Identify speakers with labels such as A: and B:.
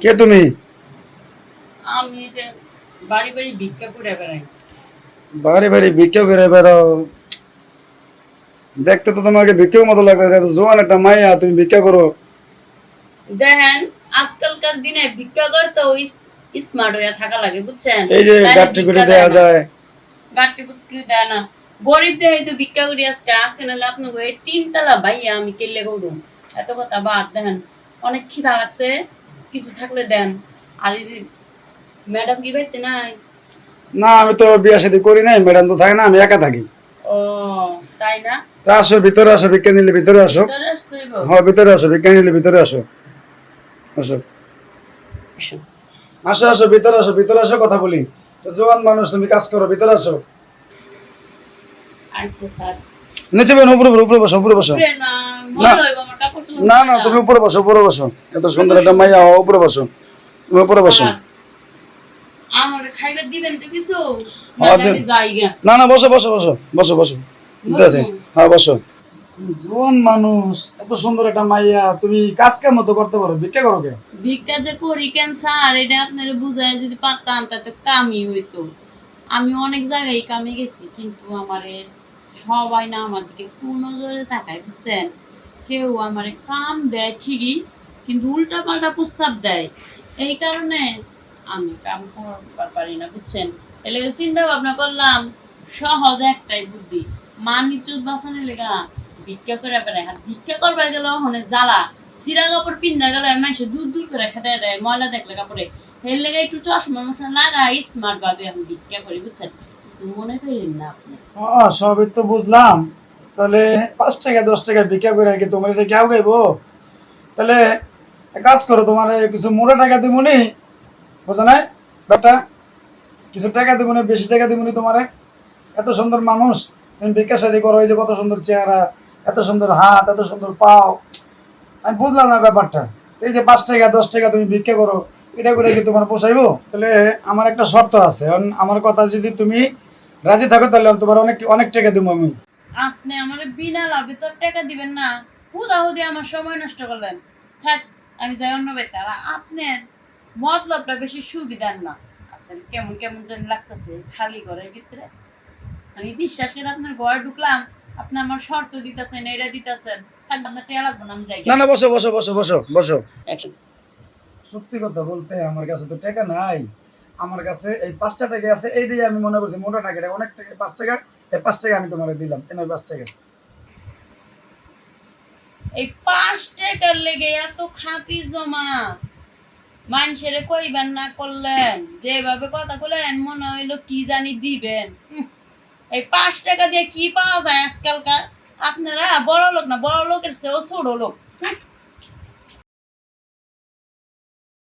A: কে তুমি?
B: আমি যে বাড়ি বাড়ি ভিক্ষা করে বেড়াই।
A: বাড়ি বাড়ি ভিক্ষা করে বেড়াও? দেখতে তো তোমাকে ভিক্ষুক মতো লাগতেছে, এত জোয়ান একটা মাইয়া, তুমি ভিক্ষা করো?
B: দেখেন, আজকালকার দিনে ভিক্ষা করতে স্মার্ট হইয়া থাকা লাগে, বুঝছেন?
A: এই যে
B: তাইলে
A: গাঠি গুটি
B: ভিক্ষা
A: দেয়া
B: দেয় না,
A: যায়।
B: গাট্টি গুট্টি দেয় না। গরিব দেহে তো ভিক্ষা করি আজকে, আজকে নাহলে আপনাকে এই 3 তলা ভাইয়া আমি কেলে করুম। এত কথা বাদ, দেখেন অনেক খিদা লাগছে, কিছু থাকলে দেন। আর এই যে ম্যাডাম কি বাইতে নাই?
A: না, আমি তো বিয়া শাদী করি নাই, ম্যাডাম তো থাকে না, আমি একা থাকি।
B: ও, তাই না?
A: তা আসো, ভিতরে আসো, ভিক্ষা নিলে ভিতরে আসো।
B: ভিতরে আসতে হইব।
A: হ্যাঁ, ভিতরে আসো, ভিক্ষা নিলে ভিতরে আসো। আসো আসো আসো, ভিতরে আসো, ভিতরে আসো, কথা বলি। তো জোয়ান মানুষ, তুমি কাজ করো, ভিতরে আসো।
B: আচ্ছা স্যার।
A: নিচে বেন, উপরে উপরে উপরে বসো, উপরে বসো।
B: উপরে না, ভালো হইব আমার কাপড় চোপড়
A: না না,
B: ধুইয়া।
A: তুমি উপরে বসো, উপরে বসো। এত সুন্দর একটা মাইয়া, উপরে বসো, তুমি উপরে বসো।
B: স্যার, আমার খাইবার দিবেন তো কিছু?
A: হ্যাঁ,
B: নাহলে আমি যাই গে।
A: না না, বসো বসো বসো বসো বসো। দিতেছে।
B: বসবো?
A: হ্যাঁ, বসো। জোয়ান মানুষ, এত সুন্দর একটা মাইয়া, তুমি কাজ কেমন তো করতে পারো, ভিক্ষা করো কে?
B: ভিক্ষা যে করি কেন স্যার, এটা আপনার বুঝায় যদি পারতাম তাতে কামই হইতো। আমি অনেক জায়গায় কামে গেছি, কিন্তু আমারে সবাই না আমার দিকে কোনো জোরে তাকায়, বুঝছেন? কেউ আমারে কাম দেয় ঠিকই, কিন্তু উল্টা পাল্টা প্রস্তাব দেয়। এই কারণে আমি কাম করবার পারি না, বুঝছেন? এলে চিন্তা ভাবনা করলাম, সহজ একটাই বুদ্ধি, মান ইজ্জত বাঁচানোর লেগা ভিক্ষা করে বেড়ায়। আর ভিক্ষা করবার গেলে ওখানে জ্বালা, চিরা কাপড় পিন্ধা গেলে মানুষ দূর দূর করে খেতে দেয়, ময়লা দেখলে কাপড়ে। এর লেগে একটু চশমা মশা লাগাই স্মার্ট ভাবে আমি ভিক্ষা করি, বুঝছেন? কিছু মনে করেন না আপনি।
A: হ্যাঁ, সবই তো বুঝলাম। তাহলে 5 টাকা 10 টাকা ভিক্ষা করে কি তোমার এটা কেউ গাইবো? তাহলে এক কাজ করো, তোমার কিছু মোটা টাকা দিবনি, বুঝো নাই বেটা? কিছু টাকা দিবনি, বেশি টাকা দিবনি তোমারে। এত সুন্দর মানুষ, তুমি ভিক্ষা শাদী করো, এই যে কত সুন্দর চেহারা, এত সুন্দর হাত, এত সুন্দর পাও, আমি বুঝলাম না ব্যাপারটা। এই যে 5 টাকা 10 টাকা তুমি ভিক্ষা করো, এটা করে কি তোমার পোষাইবো? তাহলে আমার একটা শর্ত আছে, আমার কথা যদি তুমি রাজি থাকো, তাহলে আমি তোমার অনেক অনেক টাকা দেবো আমি।
B: আপনি আমার বিনা লাভে তো আর টাকা দিবেন না, হুদাহুদি আমার সময় নষ্ট করলেন। থাক, আমি যাই অন্য বাড়িতে। আর আপনার মতলবটা বেশি সুবিধার না, আপনার কেমন কেমন যেন লাগতেছে খালি ঘরের ভিতরে। আমি বিশ্বাস করে আপনার ঘরে ঢুকলাম, আপনি আমার শর্ত দিতেছেন, এটা দিতেছেন। থাক, আপনার টেয়া লাগবে না, আমি যাই
A: না না, বসো বসো বসো বসো বসো।
B: এখন।
A: সত্যি কথা বলতে আমার কাছে তো টাকা নাই। আমার কাছে এই 5টা টাকা আছে, এইটাই আমি মনে করছি মোটা টাকা, এটা অনেক টাকা। 5 টাকা, এই 5 টাকা আমি তোমার দিলাম, কেন 5 টাকা?
B: এই 5 টাকার লেগে এত খাতি জমা, মানুষের কইবেন না করলেন, যেভাবে কথা বলেন মনে হইলো কি জানি দিবেন। এই 5 টাকা দিয়ে কি পাওয়া যায় আজকালকার? আপনারা বড় লোক না, বড় লোকের চেয়েও ছোট লোক।